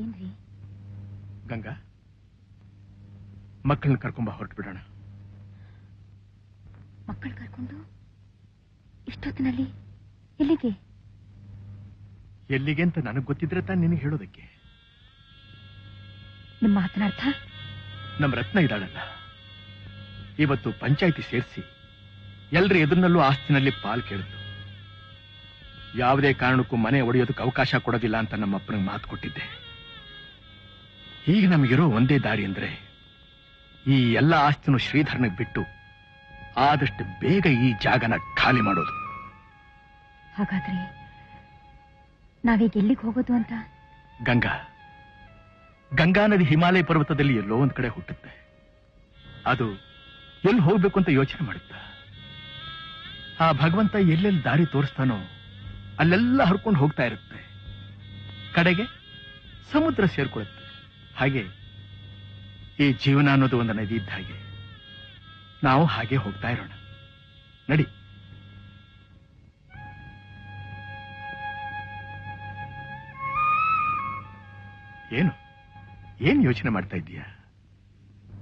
ಏನ್ರಿ? ಗಂಗಾ, ಮಕ್ಕಳನ್ನ ಕರ್ಕೊಂಬ, ಹೊರಟು ಬಿಡೋಣ. ಮಕ್ಕಳು ಕರ್ಕೊಂಡು ಇಷ್ಟೊತ್ತಿನಲ್ಲಿ ಎಲ್ಲಿಗೆ? ಎಲ್ಲಿಗೆ ಅಂತ ನನಗೆ ಗೊತ್ತಿದ್ರೆ ತಾನು ನಿನಗೆ ಹೇಳೋದಕ್ಕೆ. ನಿಮ್ಮ ಮಾತಿನ ಅರ್ಥ? ನಮ್ಮ ರತ್ನ ಇದ್ದಾಳಲ್ಲ, ಇವತ್ತು ಪಂಚಾಯಿತಿ ಸೇರಿಸಿ ಎಲ್ರ ಎದುರಿನಲ್ಲೂ ಆಸ್ತಿನಲ್ಲಿ ಪಾಲ್ ಕೇಳಿದ್ದು. ಯಾವುದೇ ಕಾರಣಕ್ಕೂ ಮನೆ ಒಡೆಯೋದಕ್ಕೆ ಅವಕಾಶ ಕೊಡೋದಿಲ್ಲ ಅಂತ ನಮ್ಮಪ್ಪನಿಗೆ ಮಾತು ಕೊಟ್ಟಿದ್ದೆ. ಈಗ ನಮಗಿರೋ ಒಂದೇ ದಾರಿ ಅಂದ್ರೆ ಈ ಎಲ್ಲ ಆಸ್ತಿನೂ ಶ್ರೀಧರನಿಗೆ ಬಿಟ್ಟು ಆದಷ್ಟು ಬೇಗ ಈ ಜಾಗನ ಖಾಲಿ ಮಾಡೋದು. ಹಾಗಾದ್ರೆ ನಾವೀಗ ಎಲ್ಲಿಗೆ ಹೋಗೋದು ಅಂತ? ಗಂಗಾ ನದಿ ಹಿಮಾಲಯ ಪರ್ವತದಲ್ಲಿ ಎಲ್ಲೋ ಒಂದ್ ಕಡೆ ಹುಟ್ಟುತ್ತೆ. ಅದು ಎಲ್ಲಿ ಹೋಗ್ಬೇಕು ಅಂತ ಯೋಚನೆ ಮಾಡುತ್ತಾ, ಆ ಭಗವಂತ ಎಲ್ಲೆಲ್ಲಿ ದಾರಿ ತೋರಿಸ್ತಾನೋ ಅಲ್ಲೆಲ್ಲ ಹರ್ಕೊಂಡು ಹೋಗ್ತಾ ಇರುತ್ತೆ. ಕಡೆಗೆ ಸಮುದ್ರ ಸೇರ್ಕೊಳ್ಳುತ್ತೆ. ಹಾಗೆ ಈ ಜೀವನ ಅನ್ನೋದು ಒಂದು ನದಿ ಇದ್ದ ಹಾಗೆ ನಾವು ಹಾಗೆ ಹೋಗ್ತಾ ಇರೋಣ. ನಡಿ. ಏನ್ ಯೋಚನೆ ಮಾಡ್ತಾ ಇದ್ದೀಯಾ?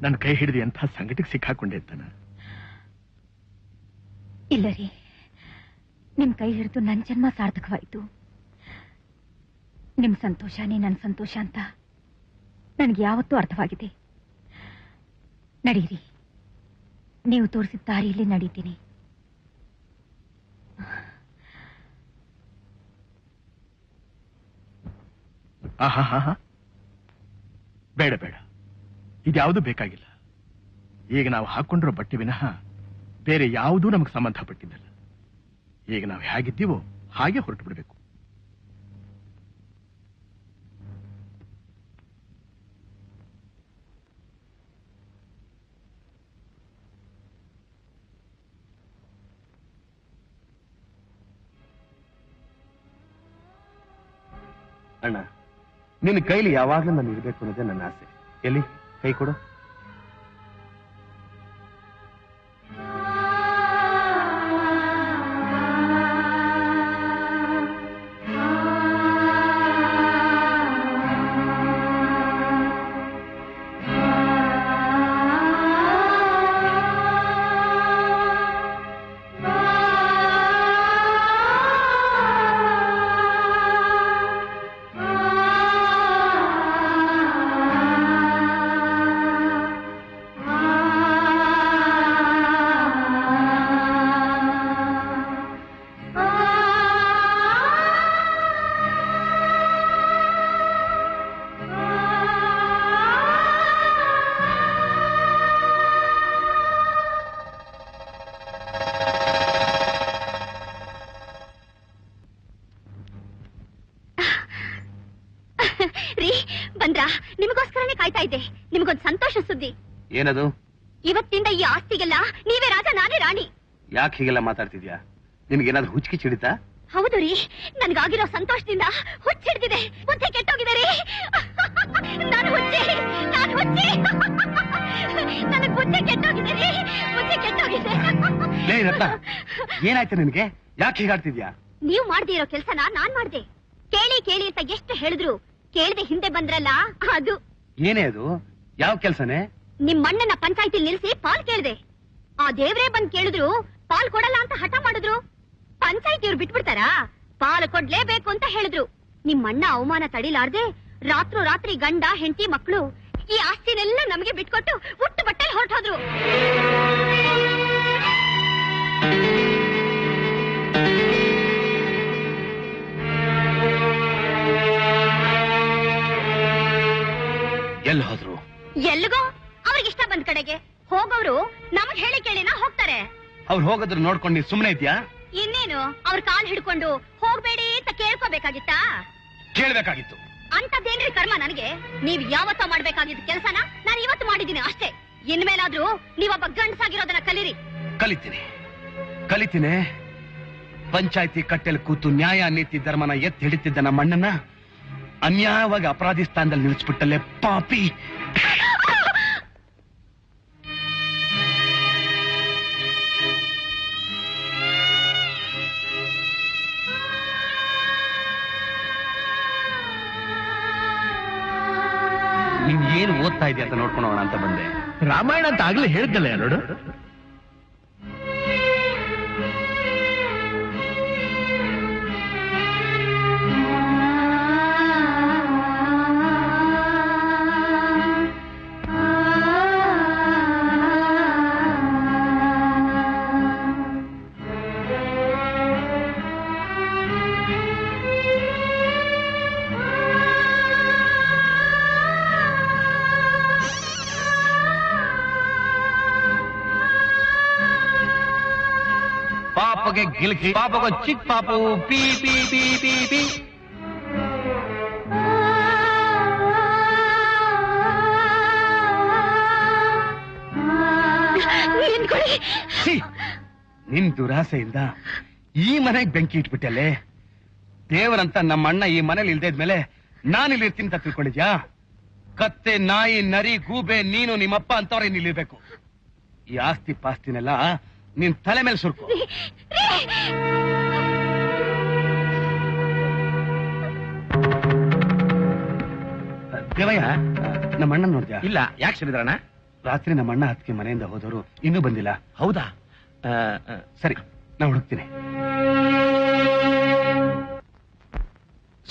ನನ್ನ ಕೈ ಹಿಡಿದು ಎಂಥ ಸಂಕಟಕ್ಕೆ ಸಿಕ್ಕಾಕೊಂಡೆ ಅಂತಾನ? ಇಲ್ಲ ರೀ, ನಿಮ್ ಕೈ ಹಿಡಿದು ನನ್ನ ಜನ್ಮ ಸಾರ್ಥಕವಾಯಿತು. ನಿಮ್ ಸಂತೋಷನೇ ನನ್ನ ಸಂತೋಷ ಅಂತ ನನಗೆ ಯಾವತ್ತೂ ಅರ್ಥವಾಗಿದೆ. ನಡೀರಿ, ನೀವು ತೋರಿಸಿದ ದಾರಿಯಲ್ಲಿ ನಡೀತೀನಿ. ಬೇಡ ಬೇಡ, ಇದ್ಯಾವುದೂ ಬೇಕಾಗಿಲ್ಲ. ಈಗ ನಾವು ಹಾಕೊಂಡಿರೋ ಬಟ್ಟೆ ವಿನಃ ಬೇರೆ ಯಾವುದೂ ನಮಗೆ ಸಂಬಂಧಪಟ್ಟಿದ್ದಲ್ಲ. ಈಗ ನಾವು ಹೇಗಿದ್ದೀವೋ ಹಾಗೆ ಹೊರಟು ಬಿಡಬೇಕು. ಅಣ್ಣ, ನಿನ್ನ ಕೈಲಿ ಯಾವಾಗ್ಲೂ ನಾನು ಇರಬೇಕು ಅನ್ನೋದೇ ನನ್ನ ಆಸೆ. ಎಲ್ಲಿ ಕೈ ಕೊಡು. ನಿಮಗೊಂದು ಸಂತೋಷ ಸುದ್ದಿ. ಏನದು? ಇವತ್ತಿಂದ ಈ ಆಸ್ತಿಗೆಲ್ಲ ನೀವೇ ರಾಜ, ನಾನೇ ರಾಣಿ. ಯಾಕೆ ಹೀಗೆಲ್ಲ ಮಾತಾಡ್ತಿದ್ಯಾ? ನಿಮ್ಗೇನಾದ್ರೂ ಹುಚ್ಚಿಗೆ ಚಿಡಿತಾ? ಹೌದು ರೀ, ನನ್ಗಾಗಿರೋ ಸಂತೋಷದಿಂದ ಹುಚ್ಚಿಡ್ತಿದೆ. ಬುದ್ಧಿ ಕೆಟ್ಟೋಗಿದೆ ರೀ. ನಾನು ಹುಚ್ಚಿ, ನನಗ್ ಬುದ್ಧಿ ಕೆಟ್ಟೋಗಿದೆ ರೀ, ಬುದ್ಧಿ ಕೆಟ್ಟೋಗಿದೆ. ಏನಾಯ್ತು ನಿನ್ಗೆ? ಯಾಕೆ ಹೀಗಾಡ್ತಿದ್ಯಾ? ನೀವು ಮಾಡದೇ ಇರೋ ಕೆಲ್ಸನ ನಾನ್ ಮಾಡ್ದೆ. ಕೇಳಿ ಕೇಳಿ ಅಂತ ಎಷ್ಟು ಹೇಳಿದ್ರು ಕೇಳದೆ ಹಿಂದೆ ಬಂದ್ರಲ್ಲ, ಅದು. ಏನೇ ಅದು? ಯಾವ ಕೆಲ್ಸನೇ? ನಿಮ್ ಮಣ್ಣನ್ನ ಪಂಚಾಯತಿ ನಿಲ್ಸಿ ಪಾಲ್ ಕೇಳ್ದೆ. ಆ ದೇವ್ರೇ ಬಂದ್ ಕೇಳಿದ್ರು ಪಾಲ್ ಕೊಡಲ್ಲ ಅಂತ ಹಠ ಮಾಡಿದ್ರು. ಪಂಚಾಯತಿಯವ್ರು ಬಿಟ್ಬಿಡ್ತಾರಾ? ಪಾಲ್ ಕೊಡ್ಲೇಬೇಕು ಅಂತ ಹೇಳಿದ್ರು. ನಿಮ್ ಅಣ್ಣ ಅವಮಾನ ತಡಿಲಾರ್ದೆ ರಾತ್ರಿ ಗಂಡ ಹೆಂಡತಿ ಮಕ್ಕಳು ಈ ಆಸ್ತಿನೆಲ್ಲ ನಮಗೆ ಬಿಟ್ಕೊಟ್ಟು ಹುಟ್ಟು ಬಟ್ಟೆಲ್ ಹೊರಟೋದ್ರು. ಎಲ್ಲಿ ಹೋದ್ರು? ಎಲ್ಲಿಗೋ ಅವ್ರಿಗಿಷ್ಟ ಬಂದ್ ಕಡೆಗೆ. ಹೋಗೋರು ನಮಗ್ ಹೇಳಿ ಕೇಳಿನ ಹೋಗ್ತಾರೆ. ಅವ್ರು ಹೋಗೋದ್ರ ನೋಡ್ಕೊಂಡು ನೀನ್ ಸುಮ್ನೆ ಇದ್ಯಾ? ಇನ್ನೇನು, ಅವ್ರ ಕಾಲ್ ಹಿಡ್ಕೊಂಡು ಹೋಗ್ಬೇಡಿ ಅಂತ ಕೇಳ್ಕೋಬೇಕಾಗಿತ್ತಾ? ಕೇಳ್ಬೇಕಾಗಿತ್ತು. ಅಂತದೇನ್ರಿ ಕರ್ಮ ನನಗೆ? ನೀವ್ ಯಾವತ್ತೋ ಮಾಡ್ಬೇಕಾಗಿದ್ದ ಕೆಲ್ಸನ ನಾನು ಇವತ್ತು ಮಾಡಿದೀನಿ ಅಷ್ಟೇ. ಇನ್ಮೇಲಾದ್ರೂ ನೀವೊಬ್ಬ ಗಂಡಸಾಗಿರೋದನ್ನ ಕಲೀರಿ. ಕಲಿತೀನಿ. ಪಂಚಾಯತಿ ಕಟ್ಟೆಲ್ ಕೂತು ನ್ಯಾಯ ನೀತಿ ಧರ್ಮನ ಎತ್ತಿ ಹಿಡಿತಿದ್ದ ನಮ್ಮ ಅಣ್ಣನ ಅನ್ಯಾಯವಾಗಿ ಅಪರಾಧಿ ಸ್ಥಾನದಲ್ಲಿ ನಿಲ್ಲಿಸ್ಬಿಟ್ಟಲ್ಲೇ ಪಾಪಿ. ನೀನ್ ಏನು ಓದ್ತಾ ಇದೆಯಾ ಅಂತ ನೋಡ್ಕೊಂಡು ಹೋಗೋಣ ಅಂತ ಬಂದೆ. ರಾಮಾಯಣ ಅಂತ ಆಗ್ಲೇ ಹೇಳ್ದಲ್ಲ ನೋಡು. ಪಾಪಗೆ ಗಿಲ್ಕಿ ಪಾಪಗ ಚಿಕ್ಕ ಪಾಪು ಪೀ ಪೀ ಪೀ ಪೀ ಪೀ. ನಿನ್ ದುರಾಸೆಯಿಂದ ಈ ಮನೆಗೆ ಬೆಂಕಿ ಇಟ್ಬಿಟ್ಟಲ್ಲೇ. ದೇವರಂತ ನಮ್ಮ ಅಣ್ಣ ಈ ಮನೇಲಿ ಇಲ್ದೇದ್ಮೇಲೆ ನಾನಿಲ್ಲಿ ಇರ್ತೀನಿ ಅಂತ ತಿಳ್ಕೊಂಡಿದ್ಯಾ? ಕತ್ತೆ, ನಾಯಿ, ನರಿ, ಗೂಬೆ, ನೀನು, ನಿಮ್ಮಪ್ಪ ಅಂತವ್ರೆ ನಿಲ್ಲಿರ್ಬೇಕು. ಈ ಆಸ್ತಿ ಪಾಸ್ತಿನೆಲ್ಲ ನಿನ್ ತಲೆ ಮೇಲೆ ಸುರ್ಕು. ದೇವಯ್ಯ, ನಮ್ಮ ಅಣ್ಣ ನೋಡ್ದ್ಯಾ? ಇಲ್ಲ, ಯಾಕೆ ಶ್ರೀಧರಣ್ಣ? ರಾತ್ರಿ ನಮ್ಮ ಅಣ್ಣ ಹತ್ತಿಗೆ ಮನೆಯಿಂದ ಹೋದವರು ಇನ್ನೂ ಬಂದಿಲ್ಲ. ಹೌದಾ? ಸರಿ, ನಾ ಹುಡುಕ್ತೀನಿ.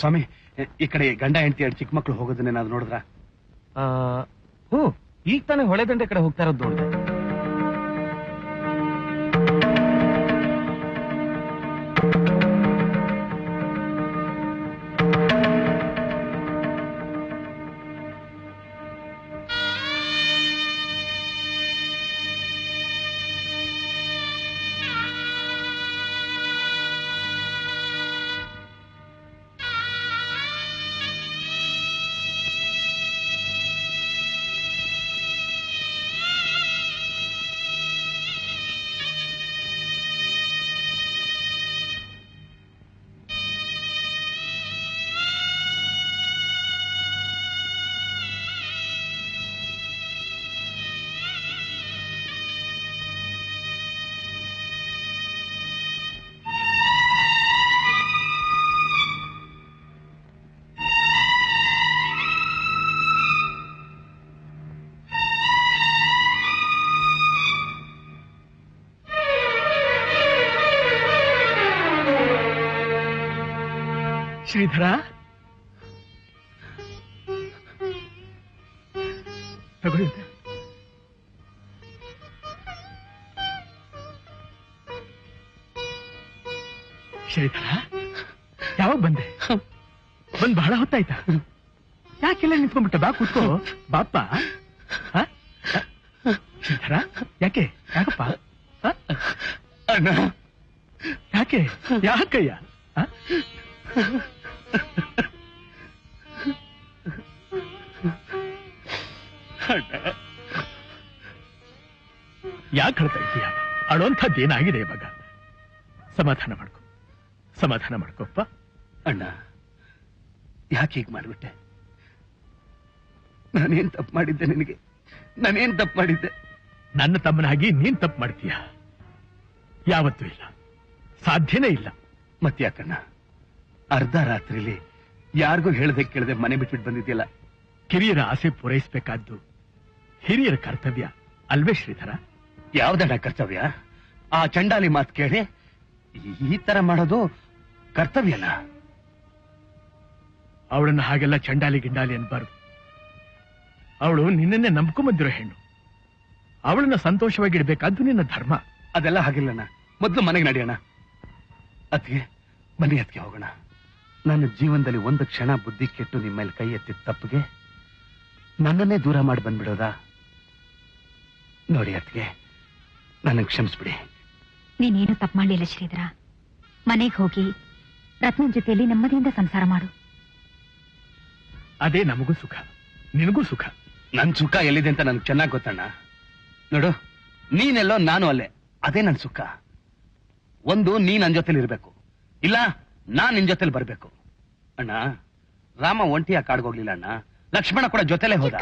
ಸ್ವಾಮಿ, ಈ ಕಡೆ ಗಂಡ ಹೆಂಡತಿ ಎರಡು ಚಿಕ್ಕ ಮಕ್ಕಳು ಹೋಗೋದನ್ನೇನಾದ್ರು ನೋಡಿದ್ರ? ಹ್ಞೂ, ಈಗ ತಾನೇ ಹೊಳೆ ದಂಡೆ ಕಡೆ ಹೋಗ್ತಾ ಇರೋದು ನೋಡಿದೆ. ಶ್ರೀಧರ, ತಗೊಳ್ಳಿ. ಶ್ರೀಧರ, ಯಾವಾಗ ಬಂದೆ? ಬಂದ್ ಬಹಳ ಹೊತ್ತಾಯ್ತಾ? ಯಾಕೆಲ್ಲ ನಿಂತ್ಕೊಂಡ್ಬಿಟ್ಟ? ಬಾ ಕೂತ್ಕೋ. ಬಾಪ್ಪ. ಶ್ರೀಧರ, ಯಾಕೆ? ಯಾಕಪ್ಪ? ಅಣ್ಣ, ಯಾಕೆ? ಯಾಕಯ್ಯ? ಯಾಕೆ ಹೇಳ್ತಾ ಇದೀಯ? ಅಳೋಂಥದ್ದೇನಾಗಿದೆ ಇವಾಗ? ಸಮಾಧಾನ ಮಾಡ್ಕೊ, ಸಮಾಧಾನ ಮಾಡ್ಕೊಪ್ಪ. ಅಣ್ಣ, ಯಾಕೆ ಹೀಗೆ ಮಾಡ್ಬಿಟ್ಟೆ? ನಾನೇನ್ ತಪ್ಪು ಮಾಡಿದ್ದೆ ನಿನಗೆ? ನಾನೇನ್ ತಪ್ಪು ಮಾಡಿದ್ದೆ? ನನ್ನ ತಮ್ಮನಾಗಿ ನೀನ್ ತಪ್ಪು ಮಾಡ್ತೀಯ? ಯಾವತ್ತೂ ಇಲ್ಲ, ಸಾಧ್ಯನೇ ಇಲ್ಲ. ಮತ್ತ್ಯಾಕಣ್ಣ ಅರ್ಧ ರಾತ್ರಿಲಿ ಯಾರಿಗೂ ಹೇಳ್ದೆ ಕೇಳದೆ ಮನೆ ಬಿಟ್ಬಿಟ್ಟು ಬಂದಿದ್ಯಲ್ಲ? ಕಿರಿಯರ ಆಸೆ ಪೂರೈಸಬೇಕಾದ್ದು ಹಿರಿಯರ ಕರ್ತವ್ಯ ಅಲ್ವೇ ಶ್ರೀಧರ? ಯಾವ್ದಣ್ಣ ಕರ್ತವ್ಯ? ಆ ಚಂಡಾಲಿ ಮಾತು ಕೇಳಿ ಈ ತರ ಮಾಡೋದು ಕರ್ತವ್ಯನ? ಅವಳನ್ನ ಹಾಗೆಲ್ಲ ಚಂಡಾಲಿ ಗಿಂಡಾಲಿ ಅನ್ಬಾರ್ದು. ಅವಳು ನಿನ್ನನ್ನೇ ನಂಬ್ಕೊಂಬಂದಿರೋ ಹೆಣ್ಣು. ಅವಳನ್ನ ಸಂತೋಷವಾಗಿಡ್ಬೇಕಾದ್ದು ನಿನ್ನ ಧರ್ಮ. ಅದೆಲ್ಲ ಹಾಗಿಲ್ಲಣ್ಣ. ಮೊದ್ಲು ಮನೆಗೆ ನಡೆಯೋಣ. ಅದ್ಗೆ ಬನ್ನಿ, ಅದಕ್ಕೆ ಹೋಗೋಣ. ನನ್ನ ಜೀವನದಲ್ಲಿ ಒಂದು ಕ್ಷಣ ಬುದ್ಧಿ ಕೆಟ್ಟು ನಿಮ್ಮ ಮೇಲೆ ಕೈ ಎತ್ತಿದ ತಪ್ಪಿಗೆ ನನ್ನನ್ನೇ ದೂರ ಮಾಡಿ ಬಂದ್ಬಿಡೋದಾ? ನೋಡಿ ಅದ್ಗೆ, ನನಗೆ ಕ್ಷಮಿಸ್ಬಿಡಿ. ನೀನೇನು ತಪ್ಪು ಮಾಡಲಿಲ್ಲ ಶ್ರೀಧರ. ಮನೆಗೆ ಹೋಗಿ ರತ್ನನ್ ಜೊತೆಯಲ್ಲಿ ನೆಮ್ಮದಿಯಿಂದ ಸಂಸಾರ ಮಾಡು. ಅದೇ ನಮಗೂ ಸುಖ, ನಿನಗೂ ಸುಖ. ನನ್ ಸುಖ ಎಲ್ಲಿದೆ ಅಂತ ನನ್ಗೆ ಚೆನ್ನಾಗಿ ಗೊತ್ತಣ್ಣ. ನೋಡು, ನೀನೆಲ್ಲೋ ನಾನು ಅಲ್ಲೇ, ಅದೇ ನನ್ ಸುಖ. ಒಂದು ನೀ ನನ್ ಜೊತೆಲಿ ಇರ್ಬೇಕು, ಇಲ್ಲ ನಾನ್ ನಿನ್ ಜೊತೆಲಿ ಬರ್ಬೇಕು. ಅಣ್ಣ, ರಾಮ ಒಂಟಿಯ ಕಾಡ್ಗೋಗ್ಲಿಲ್ಲ ಅಣ್ಣ, ಲಕ್ಷ್ಮಣ ಕೂಡ ಜೊತೆಲೇ ಹೋದ.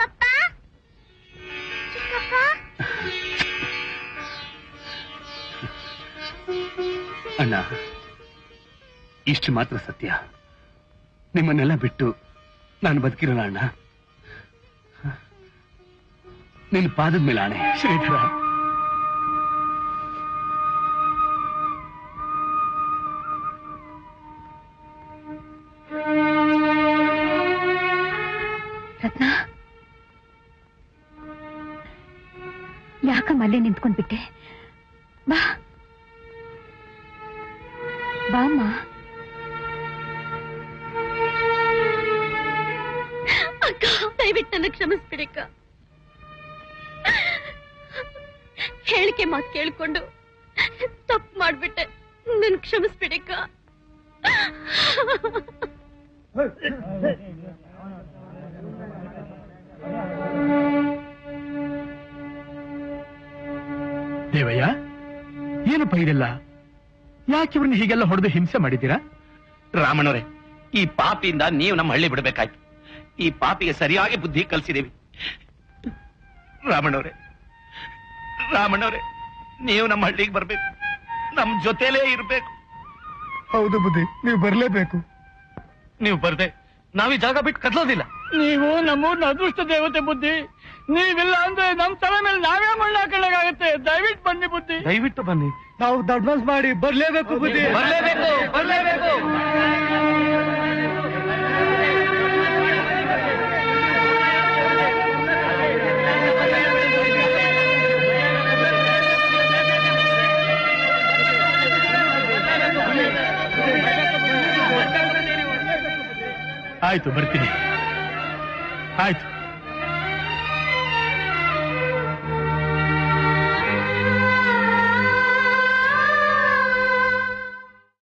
ಅಣ್ಣ, ಇಷ್ಟು ಮಾತ್ರ ಸತ್ಯ. ನಿಮ್ಮನ್ನೆಲ್ಲ ಬಿಟ್ಟು ನಾನು ಬದುಕಿರಲ್ಲ ಅಣ್ಣ. ನಿನ್ ಪಾದದ ಮೇಲೆ ಆಣೆ. ಶ್ರೀಧರ, ರತ್ನ, ಯಾಕಮ್ಮ ಅಲ್ಲೇ ನಿಂತ್ಕೊಂಡ್ಬಿಟ್ಟೆ? ಬಾ ಬಾಮ್ಮ. ಅಕ್ಕ, ದಯವಿಟ್ಟು ನನ್ನ ಕ್ಷಮಿಸ್ಬಿಡಿಕ್ಕ. ಹೇಳಿಕೆ ಮಾತು ಕೇಳ್ಕೊಂಡು ತಪ್ಪು ಮಾಡ್ಬಿಟ್ಟೆ, ನನ್ ಕ್ಷಮಿಸ್ಬಿಡಿಕ್ಕ. ದೇವಯ್ಯ, ಏನಪ್ಪ ಇದೆಲ್ಲ? ಯಾಕೆ ಇವ್ರನ್ನ ಹೀಗೆಲ್ಲ ಹೊಡೆದು ಹಿಂಸೆ ಮಾಡಿದ್ದೀರಾ? ರಾಮಣ್ಣವ್ರೆ, ಈ ಪಾಪಿಯಿಂದ ನೀವು ನಮ್ಮ ಹಳ್ಳಿ ಬಿಡಬೇಕಾಯ್ತು. ಈ ಪಾಪಿಗೆ ಸರಿಯಾಗಿ ಬುದ್ಧಿ ಕಲಿಸಿದೇವಿ. ರಾಮಣ್ಣವ್ರೆ, ನೀವು ನಮ್ಮ ಹಳ್ಳಿಗೆ ಬರ್ಬೇಕು, ನಮ್ ಜೊತೆಲೇ ಇರ್ಬೇಕು. ಹೌದು ಬುದ್ಧಿ, ನೀವು ಬರ್ಲೇಬೇಕು. ನೀವು ಬರ್ದೆ ನಾವೀ ಜಾಗ ಬಿಟ್ಟು ಕದಲೋದಿಲ್ಲ. ನೀವು ನಮ್ಮೂರ್ನ ಅದೃಷ್ಟ ದೇವತೆ ಬುದ್ಧಿ. ನೀವಿಲ್ಲ ಅಂದ್ರೆ ನಮ್ ತಲೆ ಮೇಲೆ ನಾವೇ ಮಣ್ಣು ಹಾಕೊಳ್ಳಾಗತ್ತೆ. ದಯವಿಟ್ಟು ಬನ್ನಿ ಬುದ್ಧಿ, ದಯವಿಟ್ಟು ಬನ್ನಿ. ನಾವು ಅಡ್ವಾನ್ಸ್ ಮಾಡಿ ಬರ್ಲೇಬೇಕು ಬುದ್ಧಿ, ಬರ್ಲೇಬೇಕು. ಆಯ್ತು, ಬರ್ತೀನಿ. ಆಯ್ತು.